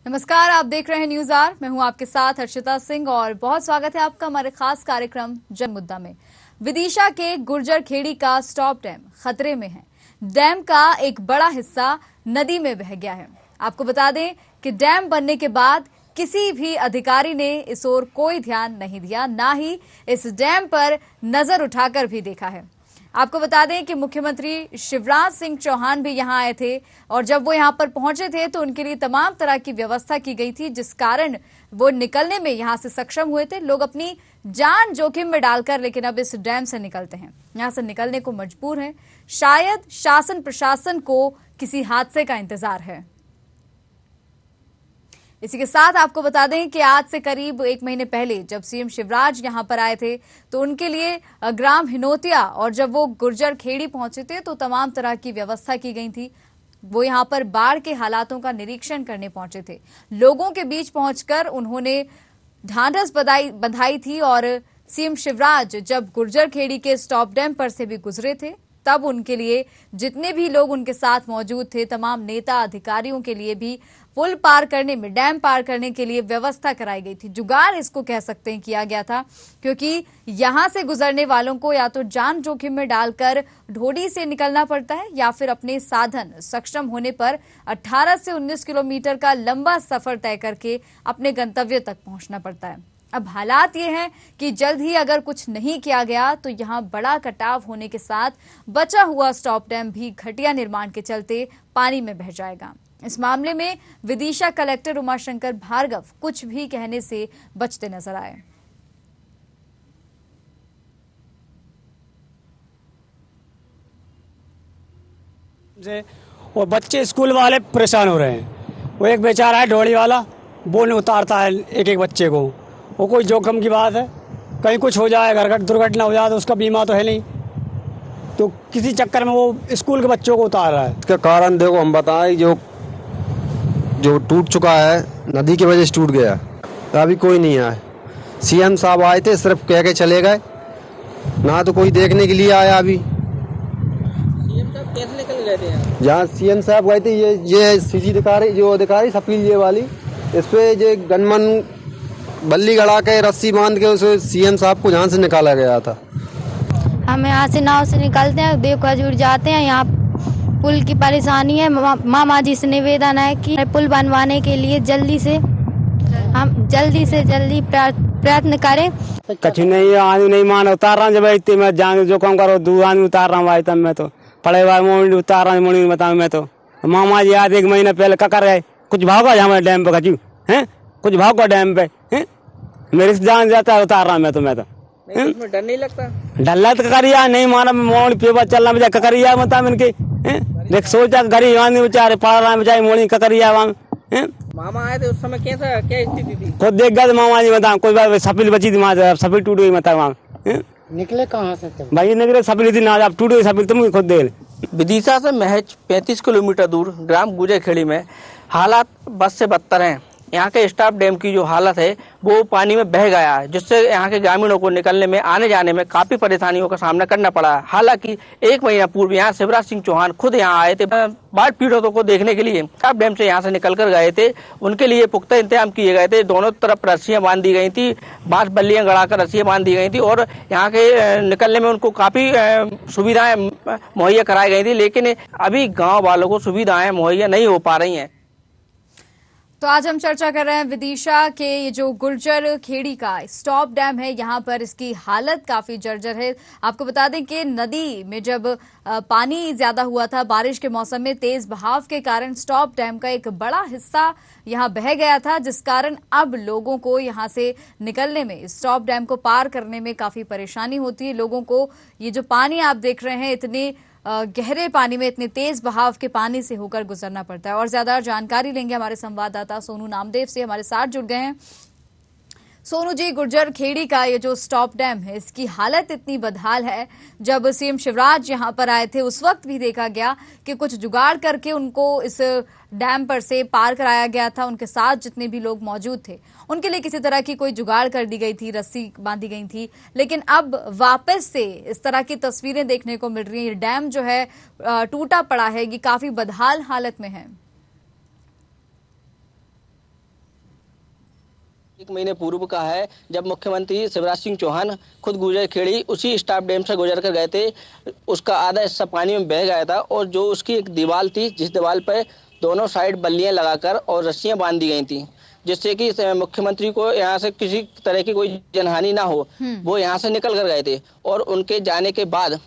नमस्कार, आप देख रहे हैं न्यूज आर। मैं हूं आपके साथ हर्षिता सिंह और बहुत स्वागत है आपका हमारे खास कार्यक्रम जन मुद्दा में। विदिशा के गुर्जर खेड़ी का स्टॉप डैम खतरे में है। डैम का एक बड़ा हिस्सा नदी में बह गया है। आपको बता दें कि डैम बनने के बाद किसी भी अधिकारी ने इस ओर कोई ध्यान नहीं दिया, ना ही इस डैम पर नजर उठाकर भी देखा है। आपको बता दें कि मुख्यमंत्री शिवराज सिंह चौहान भी यहां आए थे और जब वो यहां पर पहुंचे थे तो उनके लिए तमाम तरह की व्यवस्था की गई थी, जिस कारण वो निकलने में यहां से सक्षम हुए थे। लोग अपनी जान जोखिम में डालकर लेकिन अब इस डैम से निकलते हैं, यहां से निकलने को मजबूर हैं। शायद शासन प्रशासन को किसी हादसे का इंतजार है। इसी के साथ आपको बता दें कि आज से करीब 1 महीने पहले जब सीएम शिवराज यहां पर आए थे तो उनके लिए ग्राम हिनोतिया और जब वो गुर्जर खेड़ी पहुंचे थे तो तमाम तरह की व्यवस्था की गई थी। वो यहां पर बाढ़ के हालातों का निरीक्षण करने पहुंचे थे। लोगों के बीच पहुंचकर उन्होंने ढांढस बंधाई थी और सीएम शिवराज जब गुर्जर खेड़ी के स्टॉप डैम पर से भी गुजरे थे तब उनके लिए जितने भी लोग उनके साथ मौजूद थे, तमाम नेता अधिकारियों के लिए भी पुल पार करने में, डैम पार करने के लिए व्यवस्था कराई गई थी। जुगाड़ इसको कह सकते हैं किया गया था, क्योंकि यहां से गुजरने वालों को या तो जान जोखिम में डालकर ढोडी से निकलना पड़ता है या फिर अपने साधन सक्षम होने पर 18 से 19 किलोमीटर का लंबा सफर तय करके अपने गंतव्य तक पहुंचना पड़ता है। अब हालात ये हैं कि जल्द ही अगर कुछ नहीं किया गया तो यहां बड़ा कटाव होने के साथ बचा हुआ स्टॉप डैम भी घटिया निर्माण के चलते पानी में बह जाएगा। इस मामले में विदिशा कलेक्टर उमाशंकर भार्गव कुछ भी कहने से बचते नजर आए। और बच्चे स्कूल वाले परेशान हो रहे हैं। वो एक बेचारा है ढोड़ी वाला, वो नहीं उतारता है एक एक बच्चे को। वो कोई जोखिम की बात है, कहीं कुछ हो जाए, घर दुर्घटना हो जाए तो उसका बीमा तो है नहीं, तो किसी चक्कर में वो स्कूल के बच्चों को उतार रहा है। इसका कारण देखो, हम बताएं, जो टूट चुका है नदी की वजह से टूट गया, तो अभी कोई नहीं आया। सीएम साहब आए थे, सिर्फ कह के चले गए, ना तो कोई देखने के लिए आया। अभी सीएम साहब कैसे निकल गए थे यहाँ? जहाँ सीएम साहब गए थे, ये सीजी अधिकारी सफील ये वाली, इस पे ये गनमन बल्ली गड़ा के रस्सी बांध के उसे सीएम साहब को जहाँ से निकाला गया था। हम यहाँ से नाव से निकलते हैं, देव खजूर जाते हैं। यहाँ पुल की परेशानी है। मामा जी से निवेदन है कि पुल बनवाने के लिए जल्दी से प्रयत्न करें। कछु नहीं, आदमी नहीं मान उतार रहा हूँ। जब इतने मैं जान जो काम करो, 2 आदमी उतार रहा हूँ भाई, तब मैं तो पड़े हुआ मोड़ी उतार रहा हूँ। मोड़ी बताऊँ मैं तो मामा जी आज 1 महीना पहले का कर रहे, कुछ भाव का हमारे डैम पे खचू है, कुछ भाव का डैम पे है, मेरे से जान जाता है, उतार रहा मैं तो इसमें डर नहीं लगता? डर लग ककरिया नहीं मारा, मोड़ी पे चलना बजा ककरिया मता इनके देख सोचा गरीब आदमी बेचारे पढ़ रहा है, बेचारे मोड़ी ककरिया वहाँ। मामा आए थे उस समय क्या स्थिति थी? खुद देख गया मामा जी बता, कोई बात सफील बची थी वहाँ, सफील टूट गई मता वहाँ। निकले कहाँ से भाई निकले सफील थी ना, आप टूट गई सफील, तुम खुद देख। विदिशा से महज 35 किलोमीटर दूर ग्राम गुर्जर खेड़ी में हालात बस से बदतर हैं। यहाँ के स्टॉप डैम की जो हालत है वो पानी में बह गया है, जिससे यहाँ के ग्रामीणों को निकलने में, आने जाने में काफी परेशानियों का सामना करना पड़ा है। हालांकि 1 महीना पूर्व यहाँ शिवराज सिंह चौहान खुद यहाँ आए थे बाढ़ पीड़ितों को देखने के लिए। स्टॉप डैम से यहाँ से निकल कर गए थे, उनके लिए पुख्ता इंतजाम किए गए थे। दोनों तरफ रस्सियां बांध दी गई थी, बांस बल्लियां गड़ाकर रस्सियां बांध दी गई थी और यहाँ के निकलने में उनको काफी सुविधाएं मुहैया कराई गई थी। लेकिन अभी गाँव वालों को सुविधाएं मुहैया नहीं हो पा रही है। तो आज हम चर्चा कर रहे हैं विदिशा के ये जो गुर्जर खेड़ी का स्टॉप डैम है, यहाँ पर इसकी हालत काफी जर्जर है। आपको बता दें कि नदी में जब पानी ज्यादा हुआ था, बारिश के मौसम में तेज बहाव के कारण स्टॉप डैम का एक बड़ा हिस्सा यहाँ बह गया था, जिस कारण अब लोगों को यहाँ से निकलने में, स्टॉप डैम को पार करने में काफी परेशानी होती है। लोगों को ये जो पानी आप देख रहे हैं, इतने गहरे पानी में, इतने तेज बहाव के पानी से होकर गुजरना पड़ता है। और ज्यादा जानकारी लेंगे हमारे संवाददाता सोनू नामदेव से, हमारे साथ जुड़ गए हैं। सोनू जी, गुर्जर खेड़ी का ये जो स्टॉप डैम है, इसकी हालत इतनी बदहाल है। जब सीएम शिवराज यहां पर आए थे उस वक्त भी देखा गया कि कुछ जुगाड़ करके उनको इस डैम पर से पार कराया गया था। उनके साथ जितने भी लोग मौजूद थे उनके लिए किसी तरह की कोई जुगाड़ कर दी गई थी, रस्सी बांधी गई थी। लेकिन अब वापस से इस तरह की तस्वीरें देखने को मिल रही हैं। ये डैम जो है टूटा पड़ा है, ये काफी बदहाल हालत में है। एक महीने पूर्व का है, जब मुख्यमंत्री शिवराज सिंह चौहान खुद गुजर खेड़ी उसी स्टाफ डैम से गुजर कर गए थे। उसका आधा हिस्सा पानी में बह गया था और जो उसकी एक दीवार थी, जिस दीवार पर दोनों साइड बल्लियां लगाकर और रस्सियां बांध दी गई थी, जिससे कि मुख्यमंत्री को यहाँ से किसी तरह की कोई जनहानि ना हो, वो यहाँ से निकल कर गए थे। और उनके जाने के बाद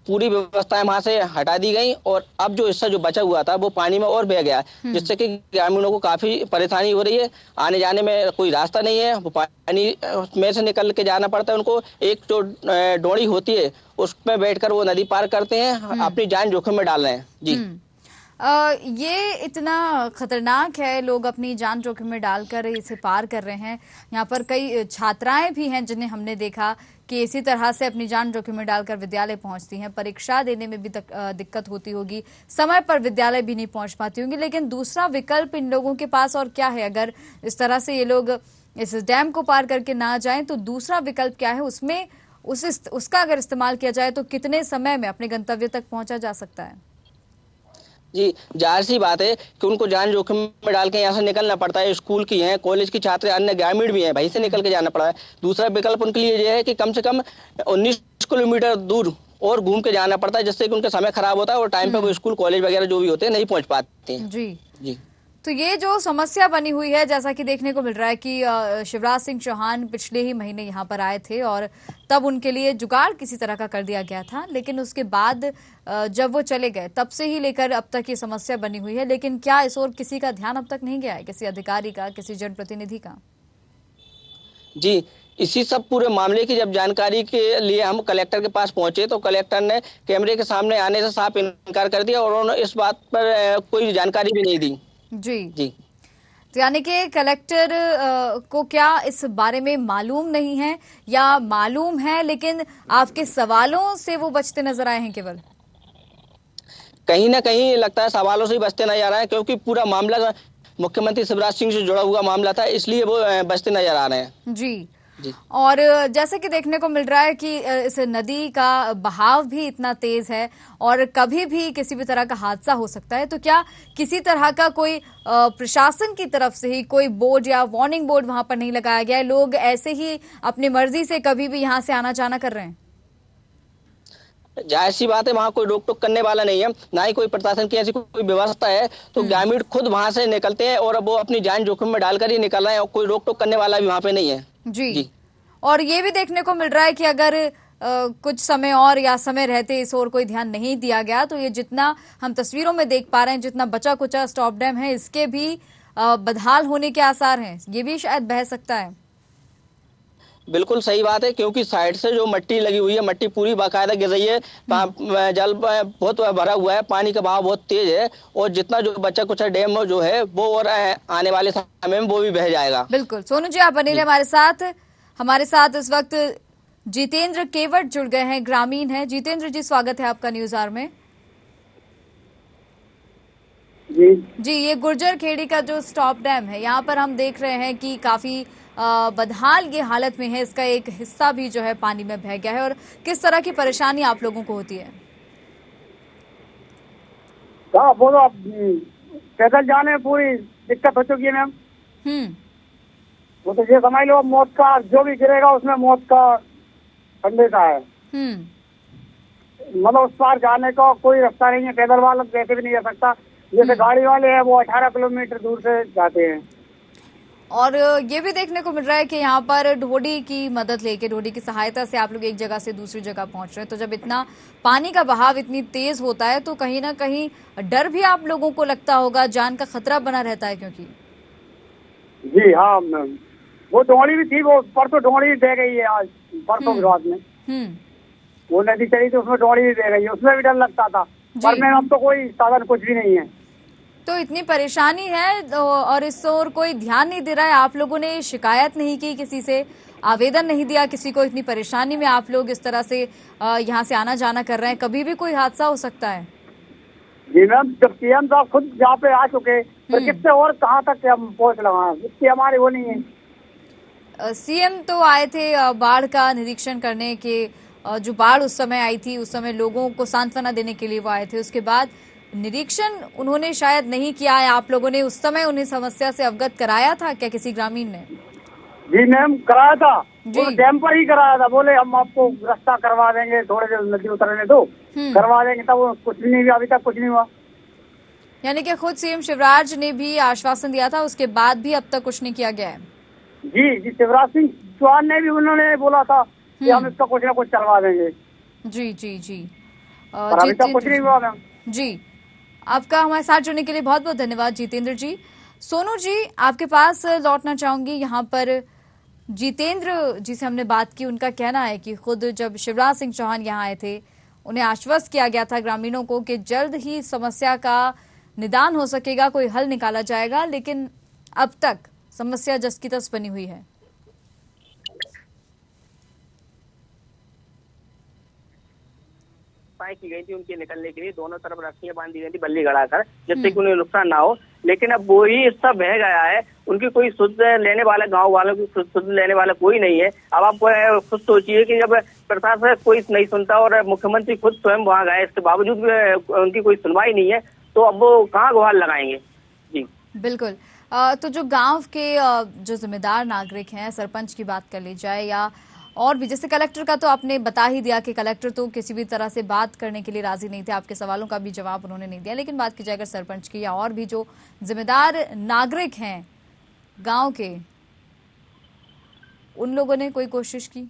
पूरी व्यवस्थाएं वहां से हटा दी गई और अब जो हिस्सा जो बचा हुआ था वो पानी में और बह गया, जिससे कि ग्रामीणों को काफी परेशानी हो रही है। आने जाने में कोई रास्ता नहीं है, वो पानी में से निकल के जाना पड़ता है उनको। एक जो डोरी होती है उसमें बैठकर वो नदी पार करते हैं, अपनी जान जोखिम में डाल रहे हैं। जी ये इतना खतरनाक है, लोग अपनी जान जोखिम में डालकर इसे पार कर रहे हैं। यहाँ पर कई छात्राएं भी हैं जिन्हें हमने देखा कि इसी तरह से अपनी जान जोखिम में डालकर विद्यालय पहुंचती हैं। परीक्षा देने में भी दिक्कत होती होगी, समय पर विद्यालय भी नहीं पहुंच पाती होंगी। लेकिन दूसरा विकल्प इन लोगों के पास और क्या है? अगर इस तरह से ये लोग इस डैम को पार करके ना जाएं तो दूसरा विकल्प क्या है? उसमें उसका अगर इस्तेमाल किया जाए तो कितने समय में अपने गंतव्य तक पहुंचा जा सकता है? जी, जाहिर सी बात है कि उनको जान जोखिम में डाल के यहाँ से निकलना पड़ता है। स्कूल की हैं, कॉलेज की छात्र, अन्य ग्रामीण भी हैं, वहीं से निकल के जाना पड़ा है। दूसरा विकल्प उनके लिए ये है कि कम से कम 19 किलोमीटर दूर और घूम के जाना पड़ता है, जिससे कि उनका समय खराब होता है और टाइम पे वो स्कूल कॉलेज वगैरह जो भी होते हैं नहीं पहुंच पाते हैं। जी। तो ये जो समस्या बनी हुई है, जैसा कि देखने को मिल रहा है कि शिवराज सिंह चौहान पिछले ही महीने यहाँ पर आए थे और तब उनके लिए जुगाड़ किसी तरह का कर दिया गया था। लेकिन उसके बाद जब वो चले गए तब से ही लेकर अब तक ये समस्या बनी हुई है। लेकिन क्या इस ओर किसी का ध्यान अब तक नहीं गया है, किसी अधिकारी का, किसी जनप्रतिनिधि का? जी, इसी सब पूरे मामले की जब जानकारी के लिए हम कलेक्टर के पास पहुंचे तो कलेक्टर ने कैमरे के सामने आने से साफ इनकार कर दिया और उन्होंने इस बात पर कोई जानकारी भी नहीं दी। जी। तो यानी कि कलेक्टर को क्या इस बारे में मालूम नहीं है या मालूम है लेकिन आपके सवालों से वो बचते नजर आए हैं? केवल कहीं ना कहीं लगता है सवालों से ही बचते नजर आ रहे हैं, क्योंकि पूरा मामला मुख्यमंत्री शिवराज सिंह से जुड़ा हुआ मामला था, इसलिए वो बचते नजर आ रहे हैं। जी। और जैसे कि देखने को मिल रहा है कि इस नदी का बहाव भी इतना तेज है और कभी भी किसी भी तरह का हादसा हो सकता है। तो क्या किसी तरह का कोई प्रशासन की तरफ से ही कोई बोर्ड या वार्निंग बोर्ड वहां पर नहीं लगाया गया है? लोग ऐसे ही अपनी मर्जी से कभी भी यहां से आना जाना कर रहे हैं? जाहिर सी बात है, वहाँ कोई रोक टोक करने वाला नहीं है, ना ही कोई प्रशासन की ऐसी कोई व्यवस्था है। तो ग्रामीण खुद वहां से निकलते हैं और अब वो अपनी जान जोखिम में डालकर ही निकल रहे हैं और कोई रोक टोक करने वाला भी वहाँ पे नहीं है। जी। और ये भी देखने को मिल रहा है कि अगर कुछ समय और या समय रहते इस ओर कोई ध्यान नहीं दिया गया तो ये जितना हम तस्वीरों में देख पा रहे हैं, जितना बचा कुचा स्टॉप डैम है, इसके भी बदहाल होने के आसार हैं। ये भी शायद बह सकता है। बिल्कुल सही बात है, क्योंकि साइड से जो मट्टी लगी हुई है, मट्टी पूरी बाकायदा गिर रही है, जल बहुत भरा हुआ है, पानी का बहाव बहुत तेज है और जितना जो बचा कुचा डैम जो है वो और आने वाले समय में वो भी बह जाएगा। बिल्कुल। सोनू जी, आप बने रहे हमारे साथ इस वक्त जितेंद्र केवट जुड़ गए हैं, ग्रामीण हैं। जितेंद्र जी, स्वागत है आपका न्यूज आवर में। जी, ये गुर्जर खेड़ी का जो स्टॉप डैम है, यहाँ पर हम देख रहे हैं कि काफी बदहाल ये हालत में है। इसका एक हिस्सा भी जो है पानी में बह गया है और किस तरह की परेशानी आप लोगों को होती है? बोलो, पैदल जाने में पूरी दिक्कत हो चुकी है मैम। वो तो ये समझ लो, मौत का जो भी गिरेगा उसमें मौत का संदेशा है। मतलब उस पार जाने का कोई रास्ता नहीं है, पैदल वाला वैसे भी नहीं जा सकता। जैसे गाड़ी वाले हैं वो 18 किलोमीटर दूर से जाते हैं। और ये भी देखने को मिल रहा है कि यहाँ पर ढोडी की मदद लेके, ढोडी की सहायता से आप लोग एक जगह से दूसरी जगह पहुंच रहे हैं। तो जब इतना पानी का बहाव इतनी तेज होता है तो कहीं ना कहीं डर भी आप लोगों को लगता होगा, जान का खतरा बना रहता है। क्योंकि जी हाँ, वो ढोड़ी भी थी, वो परसों ढोड़ी भी बह गई है। आज परसों की रात में वो नदी चली तो उसमें ढोड़ी भी बह गई है, उसमें भी डर लगता था। पर में अब तो कोई साधन कुछ भी नहीं है। तो इतनी परेशानी है और इस ओर कोई ध्यान नहीं दे रहा है। आप लोगों ने शिकायत नहीं की, किसी से आवेदन नहीं दिया किसी को? इतनी परेशानी में आप लोग इस तरह से यहाँ से आना जाना कर रहे हैं, कभी भी कोई हादसा हो सकता है। जी मैम, जब सीएम साहब खुद यहाँ पे आ चुके तो किससे और कहाँ तक हम पहुँच लगाए, इसकी हमारी वो नहीं है। सीएम तो आए थे बाढ़ का निरीक्षण करने के, जो बाढ़ उस समय आई थी उस समय लोगों को सांत्वना देने के लिए वो आए थे। उसके बाद निरीक्षण उन्होंने शायद नहीं किया है। आप लोगों ने उस समय उन्हें समस्या से अवगत कराया था क्या किसी ग्रामीण ने? जी मैम कराया था, जी। वो डैम पर ही कराया था। बोले हम आपको रास्ता करवा देंगे, थोड़े देर नदी उतरने दो, करवा देंगे। तब वो कुछ भी नहीं हुआ, अभी तक कुछ नहीं हुआ। यानी कि खुद सीएम शिवराज ने भी आश्वासन दिया था, उसके बाद भी अब तक कुछ नहीं किया गया है। जी जी, शिवराज सिंह चौहान ने भी उन्होंने बोला था कि हम इसका कुछ ना कुछ करवा देंगे, जी जी जी। पर अभी तक कुछ नहीं हुआ मैम। जी, आपका हमारे साथ जुड़ने के लिए बहुत बहुत धन्यवाद जितेंद्र जी। सोनू जी, आपके पास लौटना चाहूंगी। यहाँ पर जितेंद्र जी से हमने बात की, उनका कहना है कि खुद जब शिवराज सिंह चौहान यहाँ आए थे, उन्हें आश्वस्त किया गया था ग्रामीणों को कि जल्द ही समस्या का निदान हो सकेगा, कोई हल निकाला जाएगा, लेकिन अब तक समस्या जस की तस बनी हुई है। की गई थी उनके निकलने के लिए, दोनों तरफ रस्सियां बांधी गई थी बल्ली गड़ाकर, जिससे कि उन्हें नुकसान ना हो। लेकिन अब वो ही हिस्सा बह गया है, उनकी कोई सुध लेने वाला, गांव वालों की सुध लेने वाला कोई नहीं है। अब आप खुद सोचिए कि जब प्रशासन कोई नहीं सुनता और मुख्यमंत्री खुद स्वयं वहां गए, इसके बावजूद भी उनकी कोई सुनवाई नहीं है, तो अब वो कहाँ गुहार लगाएंगे। जी बिल्कुल। तो जो गांव के जो जिम्मेदार नागरिक हैं, सरपंच की बात कर ली जाए या और भी, जैसे कलेक्टर का तो आपने बता ही दिया कि कलेक्टर तो किसी भी तरह से बात करने के लिए राजी नहीं थे, आपके सवालों का भी जवाब उन्होंने नहीं दिया। लेकिन बात की जाए अगर सरपंच की या और भी जो जिम्मेदार नागरिक हैं गांव के, उन लोगों ने कोई कोशिश की?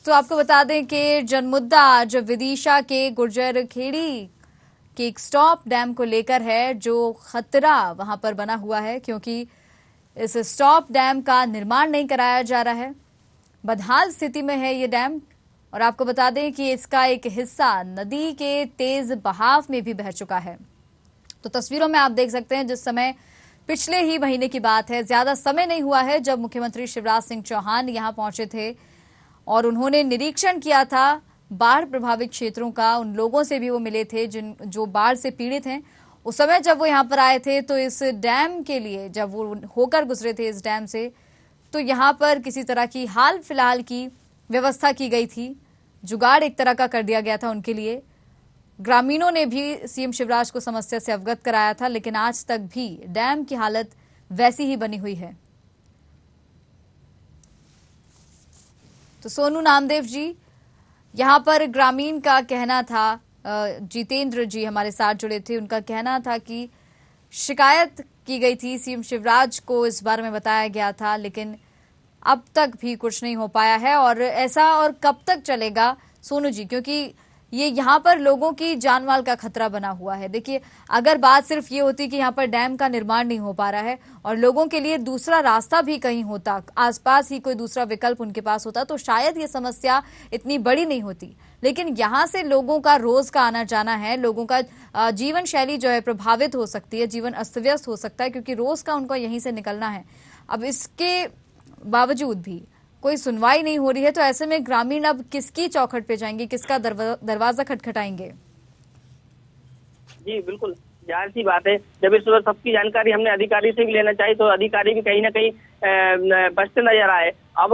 तो आपको बता दें कि जनमुद्दा आज विदिशा के गुर्जर खेड़ी के एक स्टॉप डैम को लेकर है, जो खतरा वहां पर बना हुआ है क्योंकि इस स्टॉप डैम का निर्माण नहीं कराया जा रहा है। बदहाल स्थिति में है ये डैम, और आपको बता दें कि इसका एक हिस्सा नदी के तेज बहाव में भी बह चुका है। तो तस्वीरों में आप देख सकते हैं, जिस समय पिछले ही महीने की बात है, ज्यादा समय नहीं हुआ है जब मुख्यमंत्री शिवराज सिंह चौहान यहां पहुंचे थे और उन्होंने निरीक्षण किया था बाढ़ प्रभावित क्षेत्रों का। उन लोगों से भी वो मिले थे जो बाढ़ से पीड़ित हैं। उस समय जब वो यहाँ पर आए थे तो इस डैम के लिए, जब वो होकर गुजरे थे इस डैम से, तो यहाँ पर किसी तरह की हाल फिलहाल की व्यवस्था की गई थी, जुगाड़ एक तरह का कर दिया गया था उनके लिए। ग्रामीणों ने भी सीएम शिवराज को समस्या से अवगत कराया था, लेकिन आज तक भी डैम की हालत वैसी ही बनी हुई है। तो सोनू नामदेव जी, यहाँ पर ग्रामीण का कहना था, जितेंद्र जी हमारे साथ जुड़े थे, उनका कहना था कि शिकायत की गई थी सीएम शिवराज को, इस बारे में बताया गया था, लेकिन अब तक भी कुछ नहीं हो पाया है। और ऐसा और कब तक चलेगा सोनू जी, क्योंकि ये यहाँ पर लोगों की जान माल का खतरा बना हुआ है। देखिए, अगर बात सिर्फ ये होती कि यहाँ पर डैम का निर्माण नहीं हो पा रहा है और लोगों के लिए दूसरा रास्ता भी कहीं होता, आसपास ही कोई दूसरा विकल्प उनके पास होता, तो शायद ये समस्या इतनी बड़ी नहीं होती। लेकिन यहाँ से लोगों का रोज का आना जाना है, लोगों का जीवन शैली जो है प्रभावित हो सकती है, जीवन अस्त व्यस्त हो सकता है, क्योंकि रोज का उनको यहीं से निकलना है। अब इसके बावजूद भी कोई सुनवाई नहीं हो रही है, तो ऐसे में ग्रामीण अब किसकी चौखट पे जाएंगे, किसका दरवाजा खटखटाएंगे? जी बिल्कुल, जाहिर सी बात है, जब इस सबकी जानकारी हमने अधिकारी से भी लेना चाहिए, तो अधिकारी भी कहीं ना कहीं बचते नजर आए। अब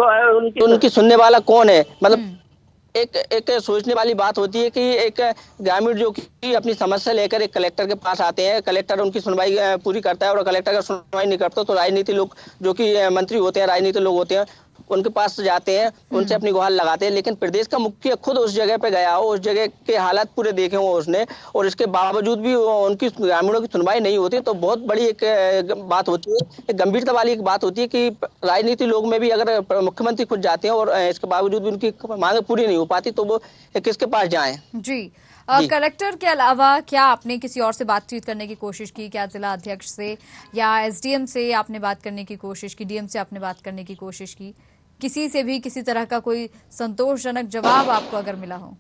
उनकी सुनने वाला कौन है? मतलब एक सोचने वाली बात होती है कि एक ग्रामीण जो कि अपनी समस्या लेकर एक कलेक्टर के पास आते हैं, कलेक्टर उनकी सुनवाई पूरी करता है, और कलेक्टर का सुनवाई नहीं करता तो राजनीति लोग जो कि मंत्री होते हैं, राजनीति लोग होते हैं, उनके पास जाते हैं, उनसे अपनी गुहार लगाते हैं। लेकिन प्रदेश का मुखिया खुद उस जगह पे गया हो, उस जगह के हालात पूरे देखे हो उसने, और इसके बावजूद भी उनकी ग्रामीणों की सुनवाई नहीं होती, तो बहुत बड़ी एक बात होती है, एक गंभीरता वाली एक बात होती है कि राजनीति लोग में भी अगर मुख्यमंत्री खुद जाते हैं और इसके बावजूद भी उनकी मांग पूरी नहीं हो पाती, तो वो किसके पास जाएं? जी, कलेक्टर के अलावा क्या आपने किसी और से बातचीत करने की कोशिश की? क्या जिला अध्यक्ष से या एसडीएम से आपने बात करने की कोशिश की? डीएम से आपने बात करने की कोशिश की? किसी से भी किसी तरह का कोई संतोषजनक जवाब आपको अगर मिला हो?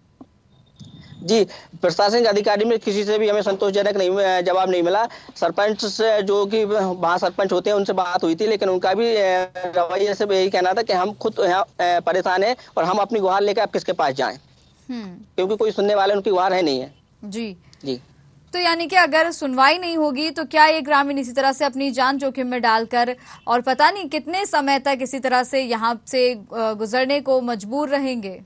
जी, प्रशासनिक अधिकारी में किसी से भी हमें संतोषजनक नहीं जवाब नहीं मिला। सरपंच से, जो कि वहाँ सरपंच होते हैं, उनसे बात हुई थी, लेकिन उनका भी रवैये से यही कहना था कि हम खुद यहाँ परेशान हैं और हम अपनी गुहार लेकर आप किसके पास जाएं, क्योंकि कोई सुनने वाले उनकी गुहार है नहीं है। जी जी, तो यानी कि अगर सुनवाई नहीं होगी तो क्या ये ग्रामीण इसी तरह से अपनी जान जोखिम में डालकर और पता नहीं कितने समय तक इसी तरह से यहाँ से गुजरने को मजबूर रहेंगे?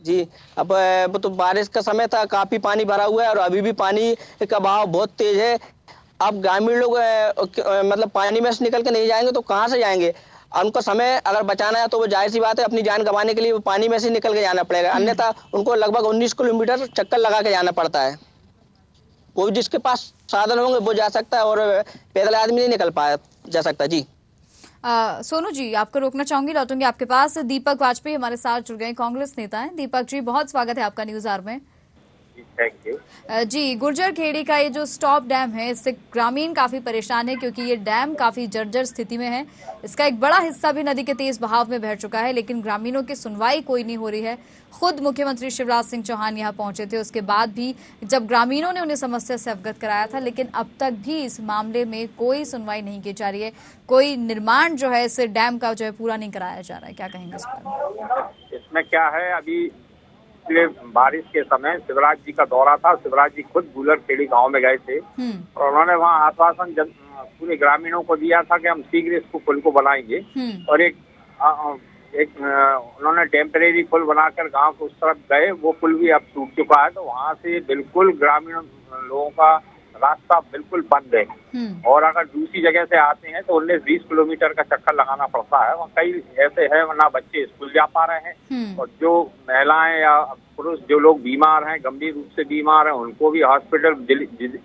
जी, अब तो बारिश का समय था, काफी पानी भरा हुआ है और अभी भी पानी का बहाव बहुत तेज है। अब ग्रामीण लोग मतलब पानी में से निकल के नहीं जाएंगे तो कहाँ से जाएंगे? उनको समय अगर बचाना है तो वो जाहिर सी बात है अपनी जान गंवाने के लिए वो पानी में से निकल के जाना पड़ेगा, अन्यथा उनको लगभग 19 किलोमीटर चक्कर लगा के जाना पड़ता है। कोई जिसके पास साधन होंगे वो जा सकता है और पैदल आदमी नहीं निकल जा सकता। जी सोनू जी, आपको रोकना चाहूंगी, लौटूंगी आपके पास। दीपक वाजपेयी हमारे साथ जुड़ गए, कांग्रेस नेता हैं। दीपक जी, बहुत स्वागत है आपका न्यूज आवर में। Thank you. जी, गुर्जर खेड़ी का ये जो स्टॉप डैम है, इससे ग्रामीण काफी परेशान है क्योंकि ये डैम काफी जर्जर स्थिति में है। इसका एक बड़ा हिस्सा भी नदी के तेज बहाव में बह चुका है, लेकिन ग्रामीणों की सुनवाई कोई नहीं हो रही है। खुद मुख्यमंत्री शिवराज सिंह चौहान यहाँ पहुंचे थे, उसके बाद भी जब ग्रामीणों ने उन्हें समस्या से अवगत कराया था, लेकिन अब तक भी इस मामले में कोई सुनवाई नहीं की जा रही है। कोई निर्माण जो है इस डैम का जो है पूरा नहीं कराया जा रहा है। क्या कहेंगे इस पर? इसमें क्या है, अभी पिछले बारिश के समय शिवराज जी का दौरा था। शिवराज जी खुद गुलर खेड़ी गांव में गए थे और उन्होंने वहां आश्वासन पूरे ग्रामीणों को दिया था कि हम शीघ्र इसको पुल को बनाएंगे और एक उन्होंने टेम्परेरी पुल बनाकर गांव के उस तरफ गए। वो पुल भी अब टूट चुका है, तो वहां से बिल्कुल ग्रामीण लोगों का रास्ता बिल्कुल बंद है और अगर दूसरी जगह से आते हैं तो 19-20 किलोमीटर का चक्कर लगाना पड़ता है। वहाँ कई ऐसे है ना बच्चे स्कूल जा पा रहे हैं और जो महिलाएं या पुरुष जो लोग बीमार हैं, गंभीर रूप से बीमार हैं, उनको भी हॉस्पिटल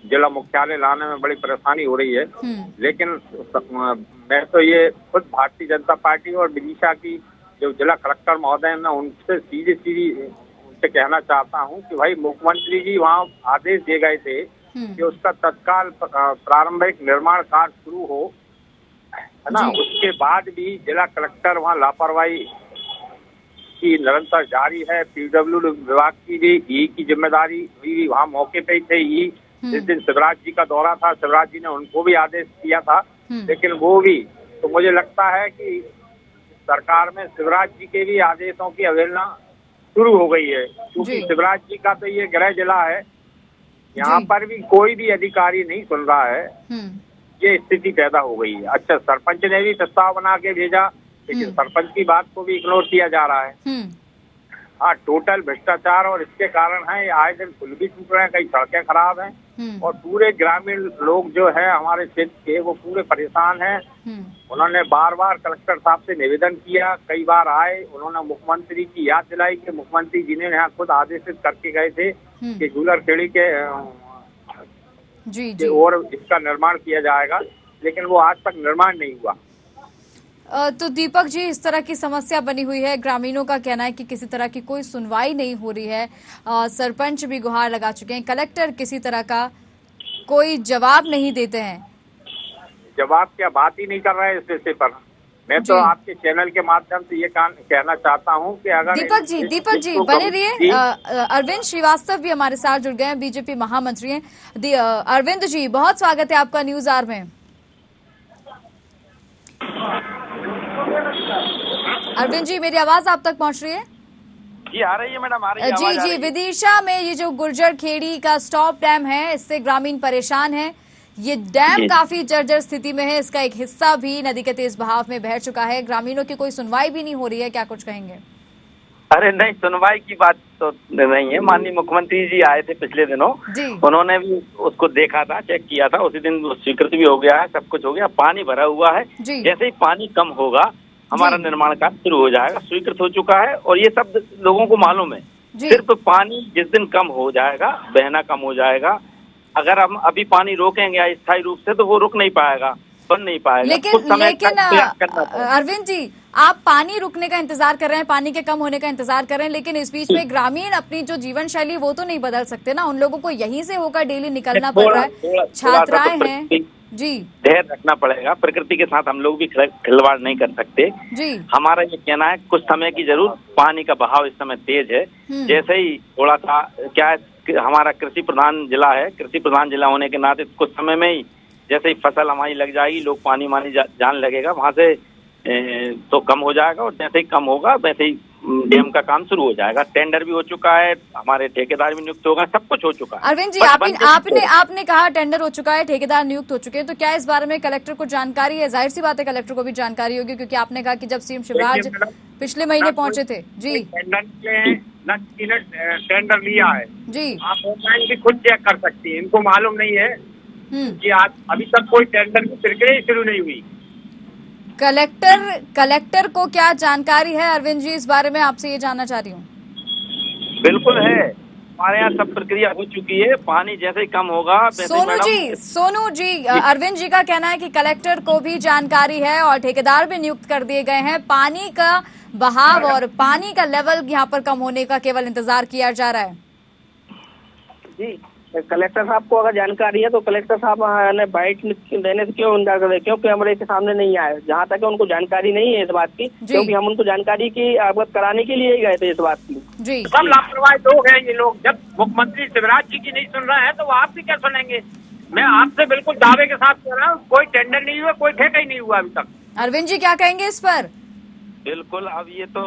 जिला मुख्यालय लाने में बड़ी परेशानी हो रही है। लेकिन मैं तो ये खुद भारतीय जनता पार्टी और विदिशा की जो जिला कलेक्टर महोदय, मैं उनसे सीधी उनसे कहना चाहता हूँ कि भाई मुख्यमंत्री जी वहाँ आदेश दिए गए थे कि उसका तत्काल प्रारंभिक निर्माण कार्य शुरू हो, है ना। उसके बाद भी जिला कलेक्टर वहाँ लापरवाही की निरंतर जारी है। पीडब्ल्यू विभाग की भी ई की जिम्मेदारी भी वहाँ मौके पे ही थे। ई जिस दिन शिवराज जी का दौरा था, शिवराज जी ने उनको भी आदेश दिया था, लेकिन वो भी, तो मुझे लगता है कि सरकार में शिवराज जी के भी आदेशों की अवहेलना शुरू हो गई है, क्योंकि शिवराज जी का तो ये गृह जिला है, यहाँ पर भी कोई भी अधिकारी नहीं सुन रहा है। ये स्थिति पैदा हो गई है। अच्छा, सरपंच ने भी प्रस्ताव बना के भेजा, लेकिन सरपंच की बात को भी इग्नोर किया जा रहा है। हाँ, टोटल भ्रष्टाचार और इसके कारण है आए दिन पुल भी टूट रहे हैं, कई सड़कें खराब हैं और पूरे ग्रामीण लोग जो है हमारे क्षेत्र के वो पूरे परेशान हैं। उन्होंने बार बार कलेक्टर साहब से निवेदन किया, कई बार आए, उन्होंने मुख्यमंत्री की याद दिलाई कि मुख्यमंत्री जी ने यहाँ खुद आदेशित करके गए थे कि गुलर खेड़ी के और इसका निर्माण किया जाएगा, लेकिन वो आज तक निर्माण नहीं हुआ। तो दीपक जी, इस तरह की समस्या बनी हुई है। ग्रामीणों का कहना है कि किसी तरह की कोई सुनवाई नहीं हो रही है। सरपंच भी गुहार लगा चुके हैं, कलेक्टर किसी तरह का कोई जवाब नहीं देते हैं। जवाब क्या, बात ही नहीं कर रहे हैं इस विषय पर। मैं तो आपके चैनल के माध्यम से ये कहना चाहता हूँ कि अगर दीपक जी बने रहिए। अरविंद श्रीवास्तव भी हमारे साथ जुड़ गए हैं, बीजेपी महामंत्री हैं। अरविंद जी, बहुत स्वागत है आपका न्यूज आवर में। अरविंद जी, मेरी आवाज आप तक पहुंच रही है? जी आ रही है मैडम, आ रही है। जी, विदिशा में ये जो गुर्जर खेड़ी का स्टॉप डैम है, इससे ग्रामीण परेशान है। ये डैम काफी जर्जर स्थिति में है, इसका एक हिस्सा भी नदी के तेज बहाव में बह चुका है। ग्रामीणों की कोई सुनवाई भी नहीं हो रही है, क्या कुछ कहेंगे? अरे नहीं, सुनवाई की बात तो नहीं है। माननीय मुख्यमंत्री जी आए थे पिछले दिनों, उन्होंने भी उसको देखा था, चेक किया था, उसी दिन स्वीकृति भी हो गया है, सब कुछ हो गया, पानी भरा हुआ है। जैसे ही पानी कम होगा हमारा निर्माण कार्य शुरू हो जाएगा, स्वीकृत हो चुका है और ये सब लोगों को मालूम है। सिर्फ पानी जिस दिन कम हो जाएगा, बहना कम हो जाएगा, अगर हम अभी पानी रोकेंगे अस्थायी रूप से तो वो रुक नहीं पाएगा, बन नहीं पाएगा। लेकिन अरविंद जी, आप पानी रुकने का इंतजार कर रहे हैं, पानी के कम होने का इंतजार कर रहे हैं, लेकिन इस बीच में ग्रामीण अपनी जो जीवन शैली वो तो नहीं बदल सकते ना। उन लोगों को यहीं से होकर डेली निकलना पड़ रहा है, छात्राएं हैं। जी, धैर्य रखना पड़ेगा, प्रकृति के साथ हम लोग भी खिलवाड़ नहीं कर सकते। जी, हमारा ये कहना है कुछ समय की जरूर, पानी का बहाव इस समय तेज है। जैसे ही थोड़ा सा क्या है, हमारा कृषि प्रधान जिला है, कृषि प्रधान जिला होने के नाते कुछ समय में ही जैसे ही फसल हमारी लग जाएगी, लोग पानी जान लगेगा, वहां से तो कम हो जाएगा और जैसे ही कम होगा वैसे ही डैम का काम शुरू हो जाएगा। टेंडर भी हो चुका है, हमारे ठेकेदार भी नियुक्त होगा, सब कुछ हो चुका है। अरविंद जी, आपने कहा टेंडर हो चुका है, ठेकेदार नियुक्त हो चुके हैं, तो क्या इस बारे में कलेक्टर को जानकारी है? जाहिर सी बात है कलेक्टर को भी जानकारी होगी, क्योंकि आपने कहा कि जब सीएम शिवराज पिछले महीने पहुंचे थे। जी, टेंडर लिया है जी, आप ऑनलाइन भी खुद चेक कर सकती हैं। इनको मालूम नहीं है कि आज अभी तक कोई टेंडर की प्रक्रिया शुरू नहीं हुई। कलेक्टर को क्या जानकारी है अरविंद जी, इस बारे में आपसे ये जानना चाह रही हूँ। बिल्कुल है, हमारे यहाँ सब प्रक्रिया हो चुकी है। पानी जैसे ही कम होगा सोनू जी, अरविंद जी का कहना है कि कलेक्टर को भी जानकारी है और ठेकेदार भी नियुक्त कर दिए गए हैं। पानी का बहाव और पानी का लेवल यहाँ पर कम होने का केवल इंतजार किया जा रहा है। जी, कलेक्टर साहब को अगर जानकारी है तो कलेक्टर साहब ने बाइट देने से क्यों इनकार कर रहे, क्यों कैमरे के सामने नहीं आए? जहाँ तक उनको जानकारी नहीं है इस बात की, क्योंकि हम उनको जानकारी की अवगत कराने के लिए ही गए थे इस बात की। जी, सब लापरवाह लोग हैं ये लोग। जब मुख्यमंत्री शिवराज जी की नहीं सुन रहे हैं तो वो आपकी क्या सुनेंगे? मैं आपसे बिल्कुल दावे के साथ कह रहा हूँ, कोई टेंडर नहीं हुआ, कोई ठेका ही नहीं हुआ अभी तक। अरविंद जी क्या कहेंगे इस पर? बिल्कुल, अब ये तो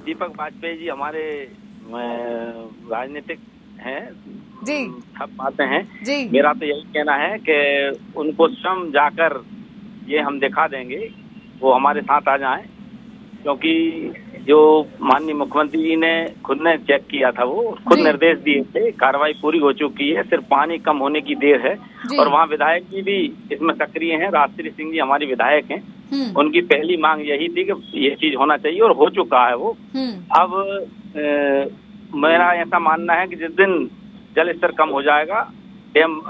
दीपक वाजपेयी जी हमारे राजनीतिक हैं जी, सब बातें हैं जी। मेरा तो यही कहना है कि उनको स्वयं जाकर ये हम दिखा देंगे, वो हमारे साथ आ जाएं, क्योंकि जो माननीय मुख्यमंत्री जी ने खुद ने चेक किया था, वो खुद निर्देश दिए थे, कार्रवाई पूरी हो चुकी है, सिर्फ पानी कम होने की देर है। और वहाँ विधायक जी भी इसमें सक्रिय हैं, राजश्री सिंह जी हमारी विधायक हैं, उनकी पहली मांग यही थी कि ये चीज होना चाहिए और हो चुका है वो। अब मेरा ऐसा मानना है कि जिस दिन जल स्तर कम हो जाएगा, डैम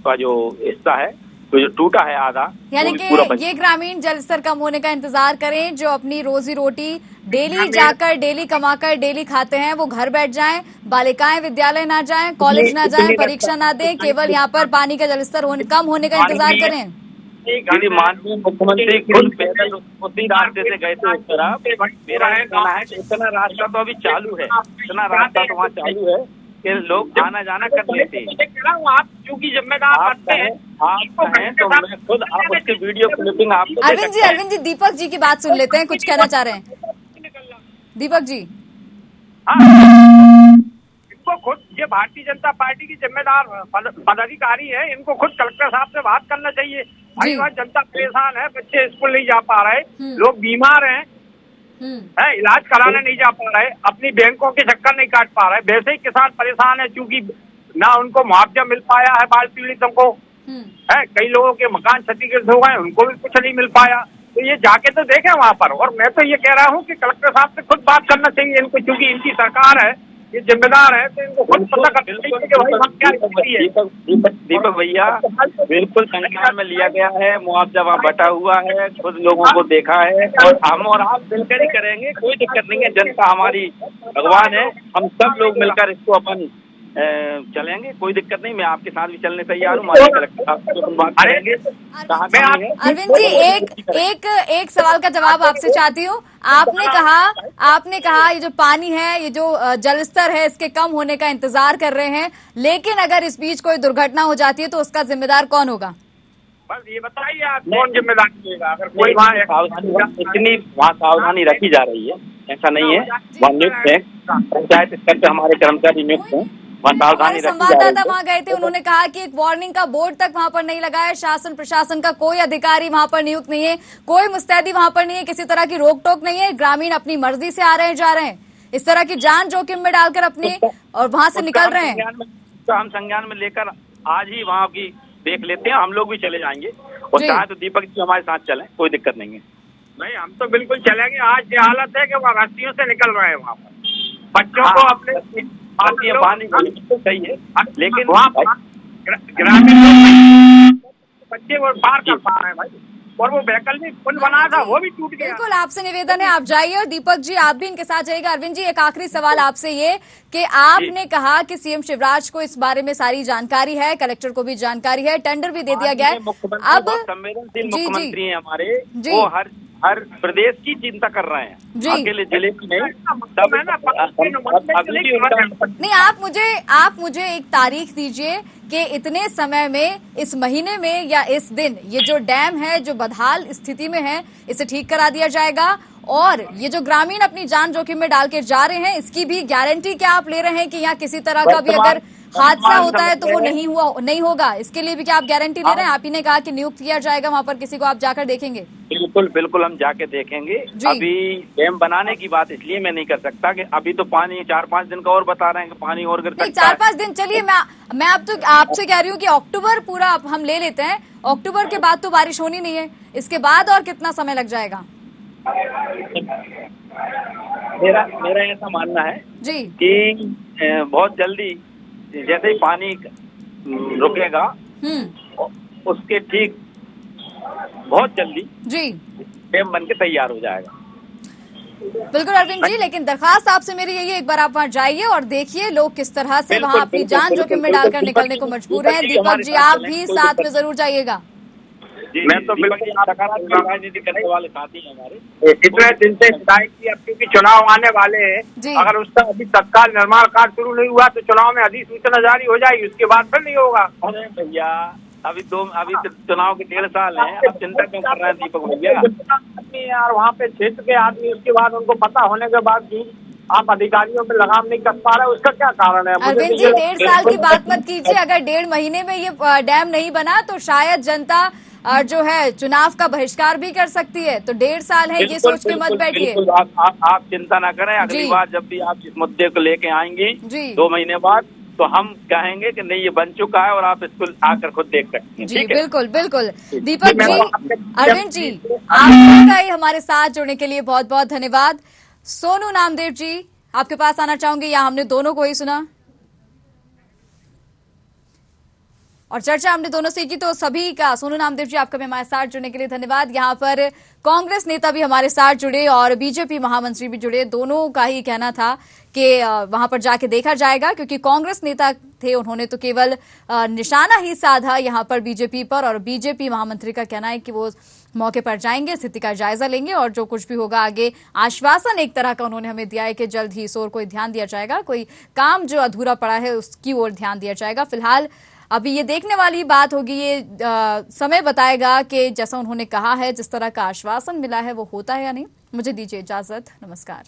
का जो हिस्सा है तो जो टूटा है आधा, यानी कि ये ग्रामीण जल स्तर कम होने का इंतजार करें, जो अपनी रोजी रोटी डेली जाकर डेली कमाकर डेली खाते हैं वो घर बैठ जाएं, बालिकाएं विद्यालय ना जाएं, कॉलेज ना जाएं, परीक्षा ना दें, केवल यहाँ पर पानी का जल स्तर कम होने का इंतजार करें। दीदी, माननीय मुख्यमंत्री खुद पैदल उसी रास्ते से गए थे उस तरफ। मेरा कहना है कि इतना रास्ता तो अभी चालू है, इतना रास्ता तो वहाँ चालू है कि लोग आना जाना कर लेते हैं। आप चूंकि जिम्मेदार बनते हैं, आप हैं तो मैं खुद आप उसके वीडियो क्लिपिंग आपको अरविंद जी दीपक जी की बात सुन लेते हैं, कुछ कहना चाह रहे हैं दीपक जी। इनको खुद, ये भारतीय जनता पार्टी की जिम्मेदार पदाधिकारी है, इनको खुद कलेक्टर साहब से बात करना चाहिए। भाई वहाँ जनता परेशान है, बच्चे स्कूल नहीं जा पा रहे, लोग बीमार हैं, इलाज कराने नहीं जा पा रहे, अपनी बैंकों के चक्कर नहीं काट पा रहे, वैसे ही किसान परेशान है, क्योंकि ना उनको मुआवजा मिल पाया है बाढ़ पीड़ितों को, है कई लोगों के मकान क्षतिग्रस्त हो गए, उनको भी कुछ नहीं मिल पाया। तो ये जाके तो देखें वहाँ पर। और मैं तो ये कह रहा हूँ कि कलेक्टर साहब से खुद बात करना चाहिए इनको, क्योंकि इनकी सरकार है, ये जिम्मेदार है, तो इनको खुद पता करना चाहिए कि भाई वहाँ क्या स्थिति है। दीपक भैया, बिल्कुल संज्ञान में लिया गया है, मुआवजा वहाँ बटा हुआ है, खुद लोगों को देखा है, और हम और आप मिलकर ही करेंगे, कोई दिक्कत नहीं है। जनता हमारी भगवान है, हम सब लोग मिलकर इसको अपन चलेंगे, कोई दिक्कत नहीं। मैं आपके साथ भी चलने तैयार हूँ, बात करेंगे। अरविंद जी, एक सवाल का जवाब आपसे चाहती हूँ। आपने कहा ये जो पानी है, ये जो जल स्तर है, इसके कम होने का इंतजार कर रहे हैं, लेकिन अगर इस बीच कोई दुर्घटना हो जाती है तो उसका जिम्मेदार कौन होगा? बस ये बताइए आप, कौन जिम्मेदार लेगा? अगर कोई वहाँ इतनी वहाँ सावधानी रखी जा रही है, ऐसा नहीं है, वहाँ नियुक्त है, पंचायत स्तर पे हमारे कर्मचारी नियुक्त हैं। हमारे संवाददाता वहाँ गए थे, उन्होंने कहा कि एक वार्निंग का बोर्ड तक वहाँ पर नहीं लगा है, शासन प्रशासन का कोई अधिकारी वहाँ पर नियुक्त नहीं है, कोई मुस्तैदी वहाँ पर नहीं है, किसी तरह की रोक टोक नहीं है, ग्रामीण अपनी मर्जी से आ रहे हैं जा रहे हैं, इस तरह की जान जोखिम में डालकर अपनी और वहाँ से निकल रहे हैं। हम संज्ञान में लेकर आज ही वहाँ की देख लेते हैं, हम लोग भी चले जाएंगे, और चाहे तो दीपक जी हमारे साथ चलें, कोई दिक्कत नहीं है। नहीं, हम तो बिल्कुल चलेंगे। आज ये हालत है कि वहाँ रस्सियों से निकल रहे हैं वहाँ पर, बच्चों को अपने पानी सही है, लेकिन वहाँ ग्रामीण बच्चे वो पार कर पा रहे हैं भाई, और वो वैकल्पिक पुल बना था वो भी टूट गया। बिल्कुल, आपसे निवेदन है आप जाइए, और दीपक जी आप भी इनके साथ जाइएगा। अरविंद जी, एक आखिरी सवाल आपसे ये कि आपने कहा कि सीएम शिवराज को इस बारे में सारी जानकारी है, कलेक्टर को भी जानकारी है, टेंडर भी दे दिया गया है। अब संवेदनशील मुख्यमंत्री हैं हमारे, वो हर प्रदेश की चिंता कर रहे हैं, अकेले जिले की नहीं। नहीं, आप मुझे एक तारीख दीजिए कि इतने समय में, इस महीने में या इस दिन, ये जो डैम है जो बदहाल स्थिति में है, इसे ठीक करा दिया जाएगा, और ये जो ग्रामीण अपनी जान जोखिम में डाल के जा रहे हैं, इसकी भी गारंटी क्या आप ले रहे हैं कि यहाँ किसी तरह का भी अगर हादसा होता है तो वो नहीं होगा? इसके लिए भी क्या आप गारंटी ले रहे हैं? आप ही ने कहा कि नियुक्त किया जाएगा वहां पर किसी को, आप जाकर देखेंगे? बिल्कुल बिल्कुल, हम जाके देखेंगे। अभी डैम बनाने की बात इसलिए मैं नहीं कर सकता कि अभी तो पानी 4-5 दिन का और बता रहे हैं कि पानी और गिर सकता है। 4-5 दिन चलिए, मैं अब तो आपसे कह रही हूँ कि अक्टूबर पूरा हम ले लेते हैं, अक्टूबर के बाद तो बारिश होनी नहीं है, इसके बाद और कितना समय लग जाएगा? मेरा ऐसा मानना है जी कि बहुत जल्दी जैसे ही पानी रुकेगा उसके ठीक बहुत जल्दी जी डैम बन के तैयार हो जाएगा। बिल्कुल अरविंद जी, लेकिन दरखास्त आपसे मेरी यही है, एक बार आप वहाँ जाइए और देखिए लोग किस तरह से वहाँ अपनी जान जोखिम में डालकर निकलने को मजबूर हैं। दीपक जी, आप भी साथ में जरूर जाइएगा। मैं तो बिल्कुल सकारात्मक राजनीति करने वाले साथी हैं हमारे। कितने दिन से शिकायत की, अब क्योंकि चुनाव आने वाले हैं, अगर उसका अभी तत्काल निर्माण कार्य शुरू नहीं हुआ तो चुनाव में अधिसूचना जारी हो जाएगी, उसके बाद फिर नहीं होगा। अरे भैया, अभी तो चुनाव के 1.5 साल हैं, अब चिंता क्यों कर रहे हैं दीपक भैया? यार वहाँ पे क्षेत्र के आदमी, उसके बाद उनको पता होने के बाद भी आप अधिकारियों पे लगाम नहीं कर पा रहे, उसका क्या कारण है? अरविंद जी, 1.5 साल की बात मत कीजिए। अगर 1.5 महीने में ये डैम नहीं बना तो शायद जनता जो है चुनाव का बहिष्कार भी कर सकती है। तो 1.5 साल है, ये सोच के मत बैठिए। आप चिंता ना करें, अगली बार जब भी आप इस मुद्दे को लेके आएंगी 2 महीने बाद, तो हम कहेंगे कि नहीं ये बन चुका है और आप इसको आकर खुद देख सकते हैं। जी बिल्कुल बिल्कुल। दीपक जी, अरविंद जी, आपका ही हमारे साथ जुड़ने के लिए बहुत बहुत धन्यवाद। सोनू नामदेव जी, आपके पास आना चाहूंगी, या हमने दोनों को ही सुना और चर्चा हमने दोनों से की, तो सभी का, सोनू नामदेव जी आपका भी हमारे साथ जुड़ने के लिए धन्यवाद। यहाँ पर कांग्रेस नेता भी हमारे साथ जुड़े और बीजेपी महामंत्री भी जुड़े, दोनों का ही कहना था कि वहां पर जाके देखा जाएगा, क्योंकि कांग्रेस नेता थे, उन्होंने तो केवल निशाना ही साधा यहाँ पर बीजेपी पर, और बीजेपी महामंत्री का कहना है कि वो मौके पर जाएंगे, स्थिति का जायजा लेंगे और जो कुछ भी होगा आगे, आश्वासन एक तरह का उन्होंने हमें दिया है कि जल्द ही इस ओर कोई ध्यान दिया जाएगा, कोई काम जो अधूरा पड़ा है उसकी ओर ध्यान दिया जाएगा। फिलहाल अभी ये देखने वाली बात होगी, ये समय बताएगा कि जैसा उन्होंने कहा है, जिस तरह का आश्वासन मिला है वो होता है या नहीं। मुझे दीजिए इजाजत, नमस्कार।